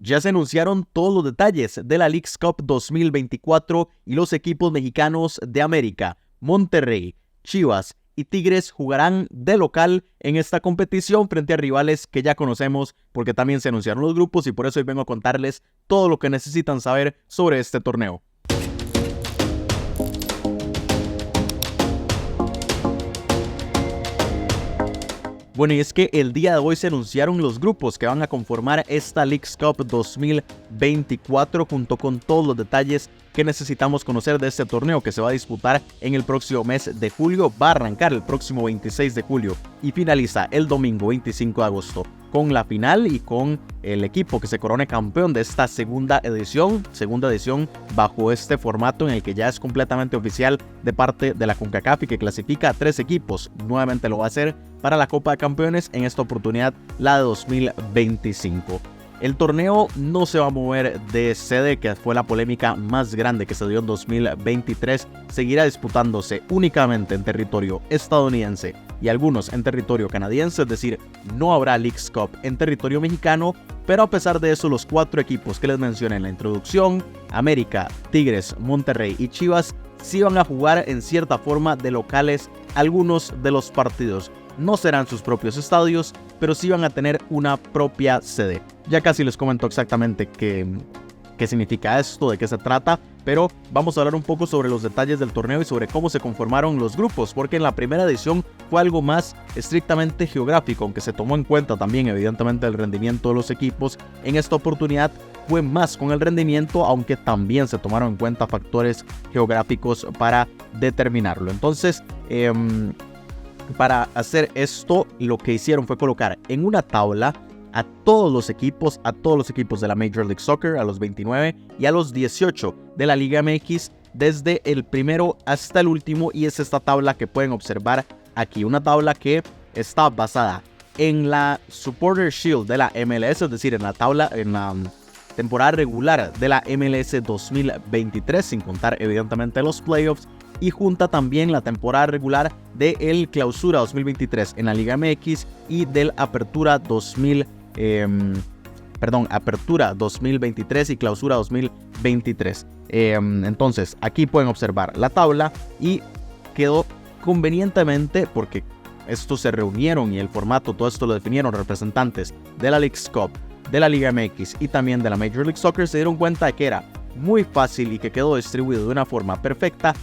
Ya se anunciaron todos los detalles de la Leagues Cup 2024 y los equipos mexicanos de América, Monterrey, Chivas y Tigres jugarán de local en esta competición frente a rivales que ya conocemos porque también se anunciaron los grupos y por eso hoy vengo a contarles todo lo que necesitan saber sobre este torneo. Bueno, y es que el día de hoy se anunciaron los grupos que van a conformar esta Leagues Cup 2024 junto con todos los detalles que necesitamos conocer de este torneo que se va a disputar en el próximo mes de julio. Va a arrancar el próximo 26 de julio y finaliza el domingo 25 de agosto con la final y con el equipo que se corone campeón de esta segunda edición bajo este formato en el que ya es completamente oficial de parte de la CONCACAF y que clasifica a 3 equipos. Nuevamente lo va a hacer para la Copa de Campeones, en esta oportunidad la de 2025. El torneo no se va a mover de sede, que fue la polémica más grande que se dio en 2023. Seguirá disputándose únicamente en territorio estadounidense y algunos en territorio canadiense, es decir, no habrá Leagues Cup en territorio mexicano, pero a pesar de eso, los 4 equipos que les mencioné en la introducción, América, Tigres, Monterrey y Chivas, sí van a jugar en cierta forma de locales algunos de los partidos. No serán sus propios estadios, pero sí van a tener una propia sede. Ya casi les comento exactamente qué significa esto, de qué se trata, pero vamos a hablar un poco sobre los detalles del torneo y sobre cómo se conformaron los grupos, porque en la primera edición fue algo más estrictamente geográfico, aunque se tomó en cuenta también evidentemente el rendimiento de los equipos. En esta oportunidad fue más con el rendimiento, aunque también se tomaron en cuenta factores geográficos para determinarlo. Entonces, para hacer esto, lo que hicieron fue colocar en una tabla a todos los equipos de la Major League Soccer, a los 29 y a los 18 de la Liga MX, desde el primero hasta el último, y es esta tabla que pueden observar aquí, una tabla que está basada en la Supporter Shield de la MLS, es decir, en la temporada regular de la MLS 2023, sin contar evidentemente los playoffs, y junta también la temporada regular de el Clausura 2023 en la Liga MX y del Apertura 2023 y Clausura 2023. Entonces, aquí pueden observar la tabla y quedó convenientemente, porque estos se reunieron y el formato, todo esto lo definieron representantes de la Leagues Cup, de la Liga MX y también de la Major League Soccer. Se dieron cuenta de que era muy fácil y que quedó distribuido de una forma perfecta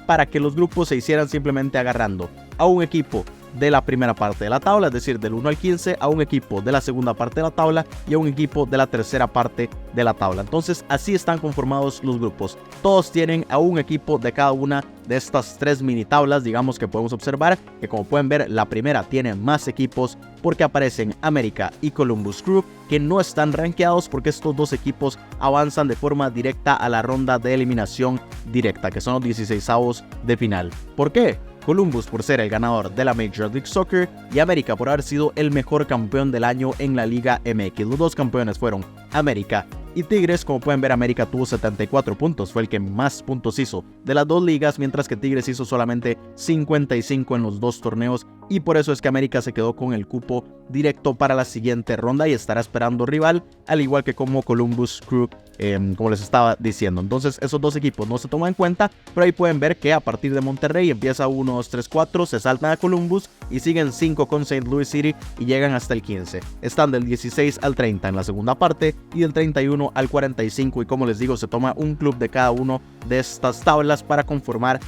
para que los grupos se hicieran simplemente agarrando a un equipo de la primera parte de la tabla, es decir, del 1 al 15, a un equipo de la segunda parte de la tabla y a un equipo de la tercera parte de la tabla. Entonces, así están conformados los grupos. Todos tienen a un equipo de cada una de estas 3 mini tablas, digamos, que podemos observar, que como pueden ver, la primera tiene más equipos porque aparecen América y Columbus Crew, que no están rankeados porque estos 2 equipos avanzan de forma directa a la ronda de eliminación directa, que son los 16avos de final. ¿Por qué? Columbus por ser el ganador de la Major League Soccer y América por haber sido el mejor campeón del año en la Liga MX. Los 2 campeones fueron América y Tigres. Como pueden ver, América tuvo 74 puntos, fue el que más puntos hizo de las 2 ligas, mientras que Tigres hizo solamente 55 en los 2 torneos, y por eso es que América se quedó con el cupo directo para la siguiente ronda y estará esperando rival, al igual que como Columbus Crew, como les estaba diciendo. Entonces esos 2 equipos no se toman en cuenta, pero ahí pueden ver que a partir de Monterrey empieza 1, 2, 3, 4, se saltan a Columbus y siguen 5 con St. Louis City y llegan hasta el 15. Están del 16 al 30 en la segunda parte y del 31 al 45, y como les digo, se toma un club de cada uno de estas tablas para conformar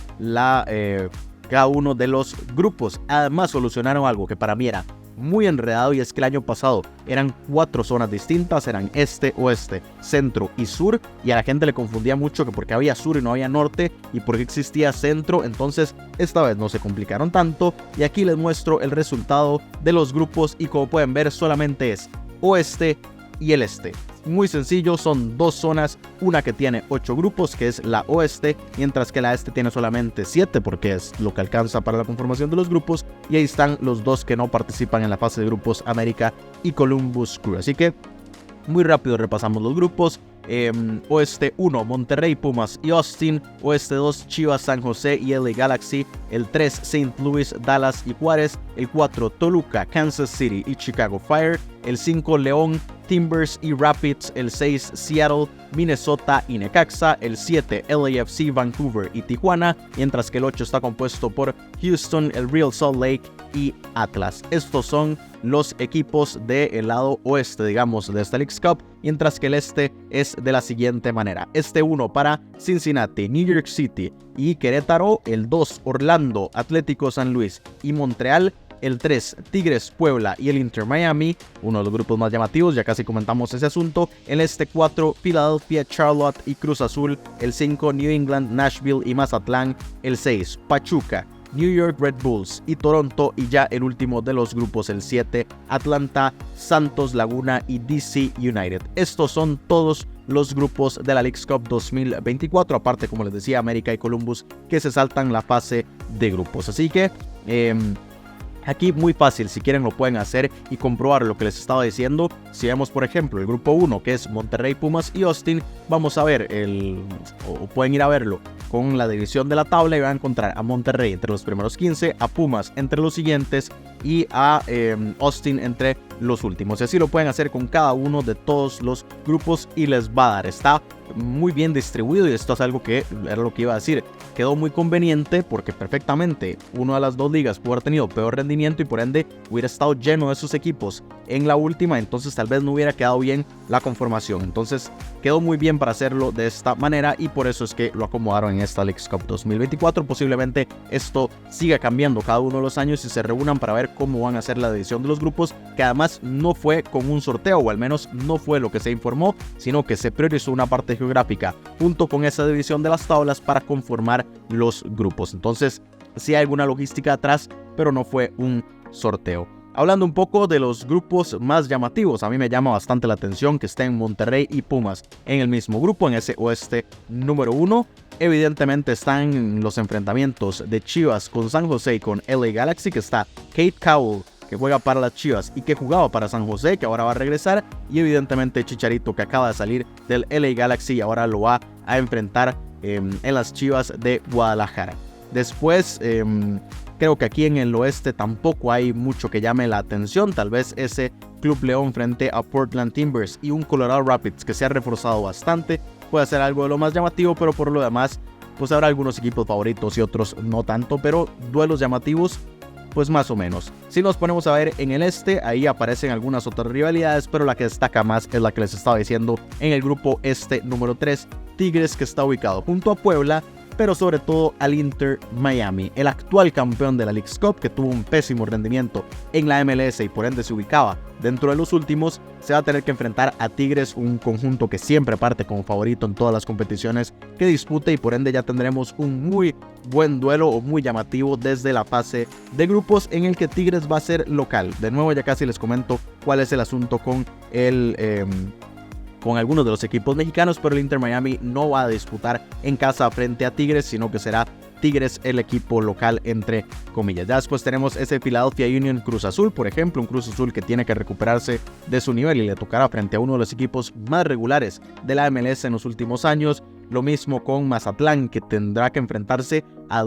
cada uno de los grupos. Además, solucionaron algo que para mí era muy enredado, y es que el año pasado eran 4 zonas distintas, eran este, oeste, centro y sur, y a la gente le confundía mucho que porque había sur y no había norte y porque existía centro. Entonces esta vez no se complicaron tanto y aquí les muestro el resultado de los grupos, y como pueden ver solamente es oeste y el este. Muy sencillo, son 2 zonas, una que tiene 8 grupos, que es la oeste, mientras que la este tiene solamente 7, porque es lo que alcanza para la conformación de los grupos, y ahí están los 2 que no participan en la fase de grupos, América y Columbus Crew. Así que muy rápido repasamos los grupos. Oeste 1, Monterrey, Pumas y Austin. Oeste 2, Chivas, San José y LA Galaxy. El 3, St. Louis, Dallas y Juárez. El 4, Toluca, Kansas City y Chicago Fire. El 5, León, Timbers y Rapids. El 6, Seattle, Minnesota y Necaxa. El 7, LAFC, Vancouver y Tijuana. Mientras que el 8 está compuesto por Houston, el Real Salt Lake y Atlas. Estos son los equipos del lado oeste, digamos, de esta Leagues Cup, mientras que el este es de la siguiente manera. Este 1 para Cincinnati, New York City y Querétaro. El 2, Orlando, Atlético San Luis y Montreal. El 3, Tigres, Puebla y el Inter Miami, uno de los grupos más llamativos, ya casi comentamos ese asunto. El este 4, Philadelphia, Charlotte y Cruz Azul. El 5, New England, Nashville y Mazatlán. El 6, Pachuca, New York Red Bulls y Toronto. Y ya el último de los grupos, el 7, Atlanta, Santos Laguna y DC United. Estos son todos los grupos de la Leagues Cup 2024, aparte, como les decía, América y Columbus, que se saltan la fase de grupos. Así que aquí muy fácil, si quieren lo pueden hacer y comprobar lo que les estaba diciendo. Si vemos por ejemplo el grupo 1, que es Monterrey, Pumas y Austin, vamos a ver o pueden ir a verlo con la división de la tabla y van a encontrar a Monterrey entre los primeros 15, a Pumas entre los siguientes y a Austin entre los últimos. Y así lo pueden hacer con cada uno de todos los grupos y les va a dar. Está muy bien distribuido y esto es algo que era lo que iba a decir. Quedó muy conveniente porque perfectamente una de las dos ligas pudo haber tenido peor rendimiento y por ende hubiera estado lleno de esos equipos en la última, entonces tal vez no hubiera quedado bien la conformación. Entonces quedó muy bien para hacerlo de esta manera y por eso es que lo acomodaron en esta Leagues Cup 2024. Posiblemente esto siga cambiando cada uno de los años y se reúnan para ver cómo van a hacer la división de los grupos, que además no fue con un sorteo, o al menos no fue lo que se informó, sino que se priorizó una parte geográfica junto con esa división de las tablas para conformar los grupos. Entonces sí hay alguna logística atrás, pero no fue un sorteo. Hablando un poco de los grupos más llamativos, a mí me llama bastante la atención que estén Monterrey y Pumas en el mismo grupo, en ese oeste número 1. Evidentemente están los enfrentamientos de Chivas con San José y con LA Galaxy, que está Kate Cowell, que juega para las Chivas y que jugaba para San José, que ahora va a regresar, y evidentemente Chicharito, que acaba de salir del LA Galaxy y ahora lo va a enfrentar en las Chivas de Guadalajara. Después creo que aquí en el oeste tampoco hay mucho que llame la atención, tal vez ese Club León frente a Portland Timbers y un Colorado Rapids que se ha reforzado bastante puede ser algo de lo más llamativo, pero por lo demás pues habrá algunos equipos favoritos y otros no tanto, pero duelos llamativos pues más o menos. Si nos ponemos a ver en el este, ahí aparecen algunas otras rivalidades, pero la que destaca más es la que les estaba diciendo en el grupo este número 3, Tigres, que está ubicado junto a Puebla, pero sobre todo al Inter Miami, el actual campeón de la Leagues Cup, que tuvo un pésimo rendimiento en la MLS y por ende se ubicaba dentro de los últimos. Se va a tener que enfrentar a Tigres, un conjunto que siempre parte como favorito en todas las competiciones que dispute, y por ende ya tendremos un muy buen duelo o muy llamativo desde la fase de grupos, en el que Tigres va a ser local. De nuevo ya casi les comento cuál es el asunto con con algunos de los equipos mexicanos, pero el Inter Miami no va a disputar en casa frente a Tigres, sino que será Tigres el equipo local, entre comillas. Ya después tenemos ese Philadelphia Union Cruz Azul, por ejemplo, un Cruz Azul que tiene que recuperarse de su nivel y le tocará frente a uno de los equipos más regulares de la MLS en los últimos años. Lo mismo con Mazatlán, que tendrá que enfrentarse a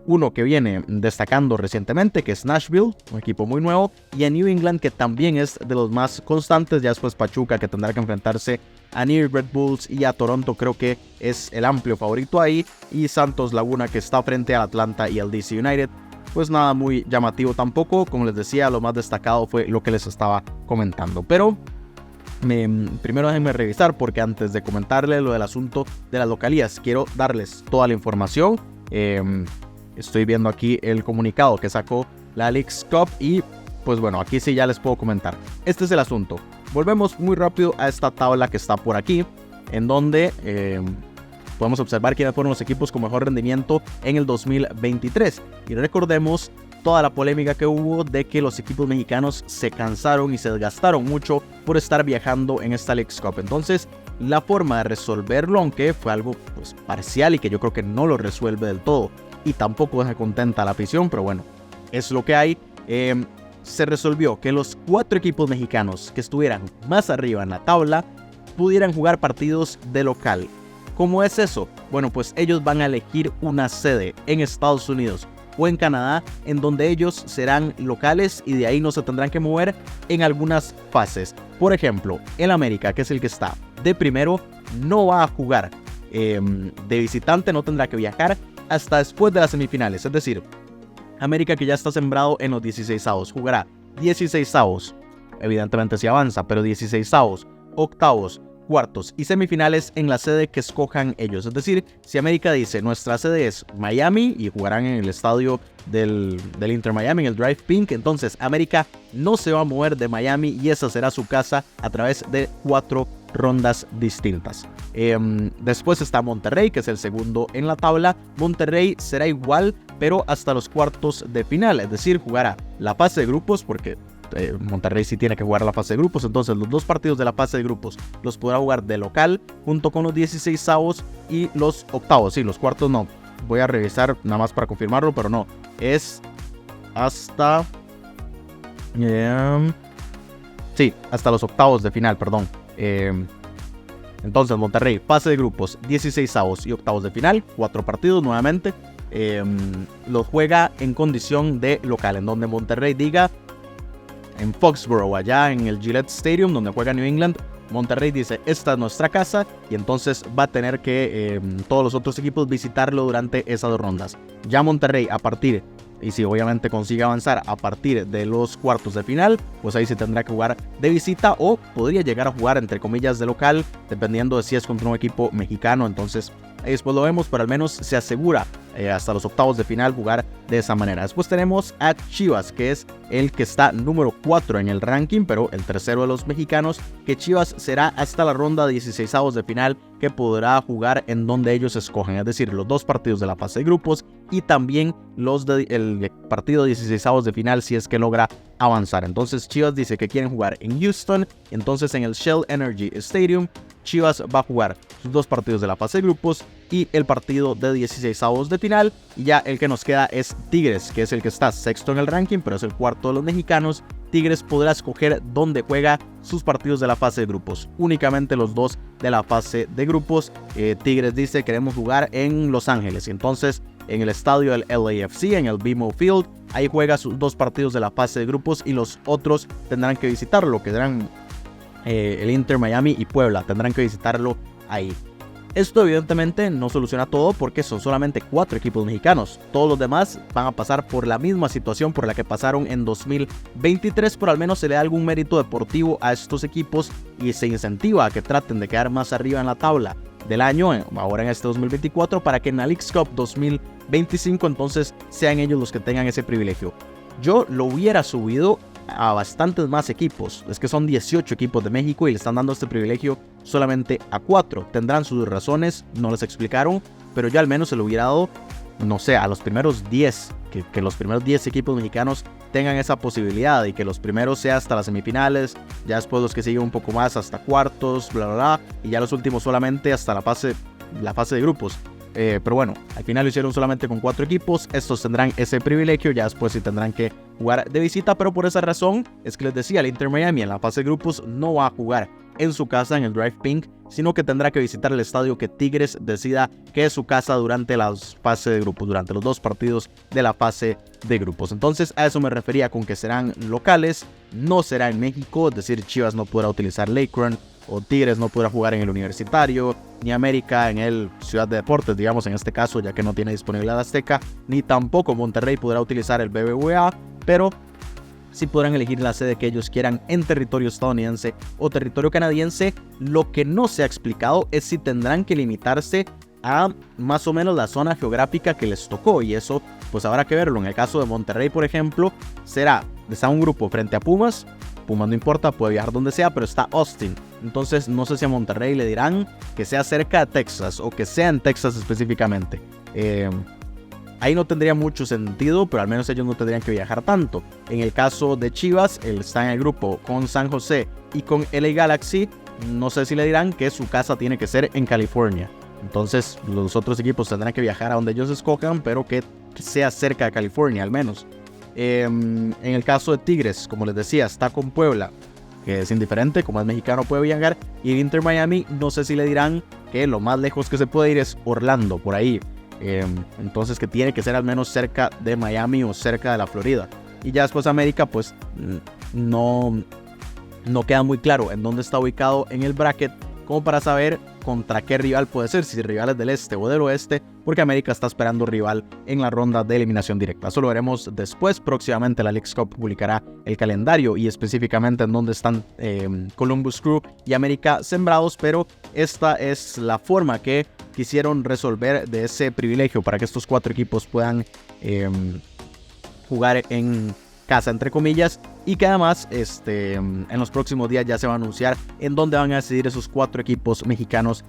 uno que viene destacando recientemente, que es Nashville, un equipo muy nuevo, y a New England, que también es de los más constantes. Ya después Pachuca, que tendrá que enfrentarse a New York Red Bulls, y a Toronto creo que es el amplio favorito ahí, y Santos Laguna, que está frente al Atlanta y al DC United. Pues nada muy llamativo tampoco, como les decía, lo más destacado fue lo que les estaba comentando. Pero primero déjenme revisar, porque antes de comentarles lo del asunto de las localías, quiero darles toda la información. Estoy viendo aquí el comunicado que sacó la Leagues Cup y pues bueno, aquí sí ya les puedo comentar. Este es el asunto. Volvemos muy rápido a esta tabla que está por aquí, en donde podemos observar quiénes fueron los equipos con mejor rendimiento en el 2023. Y recordemos toda la polémica que hubo de que los equipos mexicanos se cansaron y se desgastaron mucho por estar viajando en esta Leagues Cup. Entonces, la forma de resolverlo, aunque fue algo pues parcial y que yo creo que no lo resuelve del todo y tampoco deja contenta a la afición, pero bueno, es lo que hay. Se resolvió que los 4 equipos mexicanos que estuvieran más arriba en la tabla pudieran jugar partidos de local. ¿Cómo es eso? Bueno, pues ellos van a elegir una sede en Estados Unidos o en Canadá, en donde ellos serán locales y de ahí no se tendrán que mover en algunas fases. Por ejemplo, el América, que es el que está de primero, no va a jugar de visitante, no tendrá que viajar hasta después de las semifinales. Es decir, América, que ya está sembrado en los 16avos, jugará 16avos, evidentemente si avanza, pero 16avos, octavos, cuartos y semifinales en la sede que escojan ellos. Es decir, si América dice nuestra sede es Miami y jugarán en el estadio del Inter Miami, en el Drive Pink, entonces América no se va a mover de Miami y esa será su casa a través de 4 rondas distintas. Después está Monterrey, que es el segundo en la tabla. Monterrey será igual, pero hasta los cuartos de final, es decir, jugará la fase de grupos, porque Monterrey sí tiene que jugar la fase de grupos, entonces los 2 partidos de la fase de grupos los podrá jugar de local junto con los 16avos y los octavos. Sí, los cuartos no, voy a revisar nada más para confirmarlo, pero no, es hasta sí, hasta los octavos de final, perdón. Entonces Monterrey, fase de grupos, 16avos y octavos de final, 4 partidos nuevamente. Los juega en condición de local, en donde Monterrey diga, en Foxborough, allá en el Gillette Stadium, donde juega New England, Monterrey dice, esta es nuestra casa, y entonces va a tener que todos los otros equipos visitarlo durante esas 2 rondas. Ya Monterrey, a partir, y si obviamente consigue avanzar a partir de los cuartos de final, pues ahí se tendrá que jugar de visita o podría llegar a jugar entre comillas de local, dependiendo de si es contra un equipo mexicano. Entonces ahí después lo vemos, pero al menos se asegura hasta los octavos de final jugar de esa manera. Después tenemos a Chivas, que es el que está número 4 en el ranking, pero el tercero de los mexicanos, que Chivas será hasta la ronda de 16avos de final, que podrá jugar en donde ellos escogen, es decir, los 2 partidos de la fase de grupos y también el partido de 16avos de final si es que logra avanzar. Entonces Chivas dice que quieren jugar en Houston, entonces en el Shell Energy Stadium Chivas va a jugar sus 2 partidos de la fase de grupos y el partido de 16avos de final. Y ya el que nos queda es Tigres, que es el que está sexto en el ranking, pero es el cuarto de los mexicanos. Tigres podrá escoger dónde juega sus partidos de la fase de grupos, únicamente los 2 de la fase de grupos. Tigres dice queremos jugar en Los Ángeles, y entonces en el estadio del LAFC, en el BMO Field, ahí juega sus 2 partidos de la fase de grupos y los otros tendrán que visitarlo, que serán el Inter Miami y Puebla, tendrán que visitarlo ahí. Esto evidentemente no soluciona todo porque son solamente 4 equipos mexicanos. Todos los demás van a pasar por la misma situación por la que pasaron en 2023, pero al menos se le da algún mérito deportivo a estos equipos y se incentiva a que traten de quedar más arriba en la tabla del año, ahora en este 2024, para que en la Leagues Cup 2025 entonces sean ellos los que tengan ese privilegio. Yo lo hubiera subido a bastantes más equipos, es que son 18 equipos de México y le están dando este privilegio solamente a 4. Tendrán sus razones, no les explicaron, pero yo al menos se lo hubiera dado, no sé, a los primeros 10, que los primeros 10 equipos mexicanos tengan esa posibilidad y que los primeros sea hasta las semifinales, ya después los que siguen un poco más hasta cuartos, bla bla bla, y ya los últimos solamente hasta la fase de grupos. Pero bueno, al final lo hicieron solamente con 4 equipos. Estos tendrán ese privilegio, ya después sí tendrán que jugar de visita. Pero por esa razón es que les decía, el Inter Miami en la fase de grupos no va a jugar en su casa en el Drive Pink, sino que tendrá que visitar el estadio que Tigres decida que es su casa durante la fase de grupos, durante los 2 partidos de la fase de grupos. Entonces a eso me refería con que serán locales, no será en México, es decir, Chivas no podrá utilizar Lakron, o Tigres no podrá jugar en el Universitario, ni América en el Ciudad de Deportes, digamos en este caso, ya que no tiene disponibilidad Azteca, ni tampoco Monterrey podrá utilizar el BBVA, pero sí podrán elegir la sede que ellos quieran en territorio estadounidense o territorio canadiense. Lo que no se ha explicado es si tendrán que limitarse a más o menos la zona geográfica que les tocó, y eso pues habrá que verlo. En el caso de Monterrey, por ejemplo, está un grupo frente a Pumas no importa, puede viajar donde sea, pero está Austin. Entonces no sé si a Monterrey le dirán que sea cerca de Texas o que sea en Texas específicamente. Ahí no tendría mucho sentido, pero al menos ellos no tendrían que viajar tanto. En el caso de Chivas, él está en el grupo con San José y con LA Galaxy. No sé si le dirán que su casa tiene que ser en California. Entonces los otros equipos tendrán que viajar a donde ellos escojan, pero que sea cerca de California al menos. En el caso de Tigres, como les decía, está con Puebla que es indiferente, como es mexicano puede viajar, y el Inter Miami no sé si le dirán que lo más lejos que se puede ir es Orlando, por ahí. Entonces que tiene que ser al menos cerca de Miami o cerca de la Florida. Y ya después América pues no queda muy claro en dónde está ubicado en el bracket, como para saber contra qué rival puede ser, si rivales del este o del oeste, porque América está esperando rival en la ronda de eliminación directa. Eso lo veremos después. Próximamente la Leagues Cup publicará el calendario y específicamente en dónde están Columbus Crew y América sembrados, pero esta es la forma que quisieron resolver de ese privilegio para que estos 4 equipos puedan jugar en casa, entre comillas, y que además en los próximos días ya se va a anunciar en dónde van a decidir esos 4 equipos mexicanos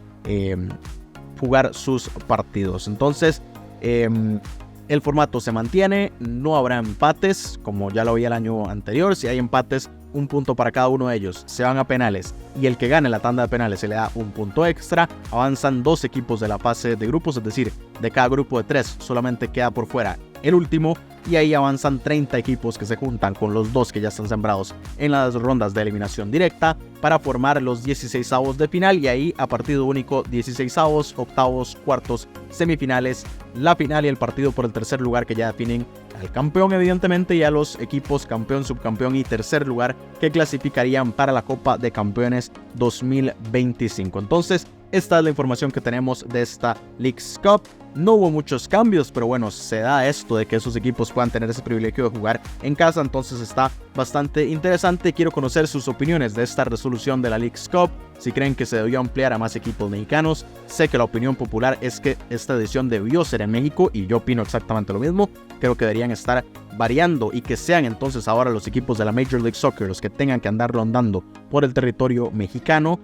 jugar sus partidos. Entonces el formato se mantiene, no habrá empates como ya lo había el año anterior. Si hay empates, un punto para cada uno de ellos, se van a penales y el que gane la tanda de penales se le da un punto extra. Avanzan 2 equipos de la fase de grupos, es decir, de cada grupo de 3 solamente queda por fuera el último, y ahí avanzan 30 equipos que se juntan con los 2 que ya están sembrados en las rondas de eliminación directa para formar los 16avos de final, y ahí a partido único 16avos, octavos, cuartos, semifinales, la final y el partido por el tercer lugar que ya definen al campeón evidentemente, y a los equipos campeón, subcampeón y tercer lugar que clasificarían para la Copa de Campeones 2025. Entonces esta es la información que tenemos de esta Leagues Cup. No hubo muchos cambios, pero bueno, se da esto de que esos equipos puedan tener ese privilegio de jugar en casa, entonces está bastante interesante. Quiero conocer sus opiniones de esta resolución de la Leagues Cup, si creen que se debió ampliar a más equipos mexicanos. Sé que la opinión popular es que esta edición debió ser en México y yo opino exactamente lo mismo. Creo que deberían estar variando y que sean entonces ahora los equipos de la Major League Soccer los que tengan que andar rondando por el territorio mexicano.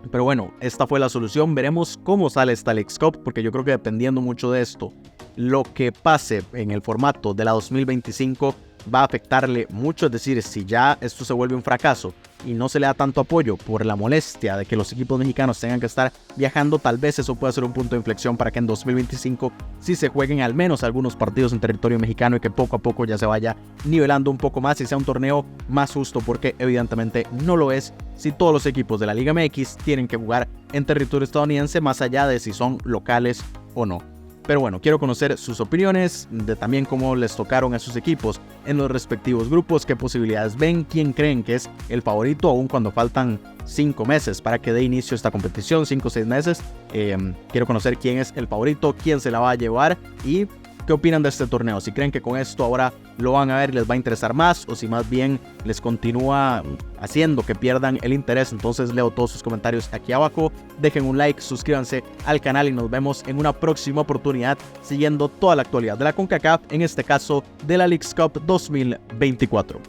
Pero bueno, esta fue la solución. Veremos cómo sale esta Leagues Cup, porque yo creo que dependiendo mucho de esto, lo que pase en el formato de la 2025 va a afectarle mucho. Es decir, si ya esto se vuelve un fracaso y no se le da tanto apoyo por la molestia de que los equipos mexicanos tengan que estar viajando, tal vez eso pueda ser un punto de inflexión para que en 2025 sí se jueguen al menos algunos partidos en territorio mexicano y que poco a poco ya se vaya nivelando un poco más y sea un torneo más justo, porque evidentemente no lo es si todos los equipos de la Liga MX tienen que jugar en territorio estadounidense, más allá de si son locales o no. Pero bueno, quiero conocer sus opiniones de también cómo les tocaron a sus equipos en los respectivos grupos, qué posibilidades ven, quién creen que es el favorito aún cuando faltan 5 meses para que dé inicio esta competición, 5 o 6 meses. Quiero conocer quién es el favorito, quién se la va a llevar y qué opinan de este torneo. Si creen que con esto ahora lo van a ver y les va a interesar más, o si más bien les continúa haciendo que pierdan el interés. Entonces leo todos sus comentarios aquí abajo. Dejen un like, suscríbanse al canal y nos vemos en una próxima oportunidad siguiendo toda la actualidad de la CONCACAF, en este caso de la Leagues Cup 2024.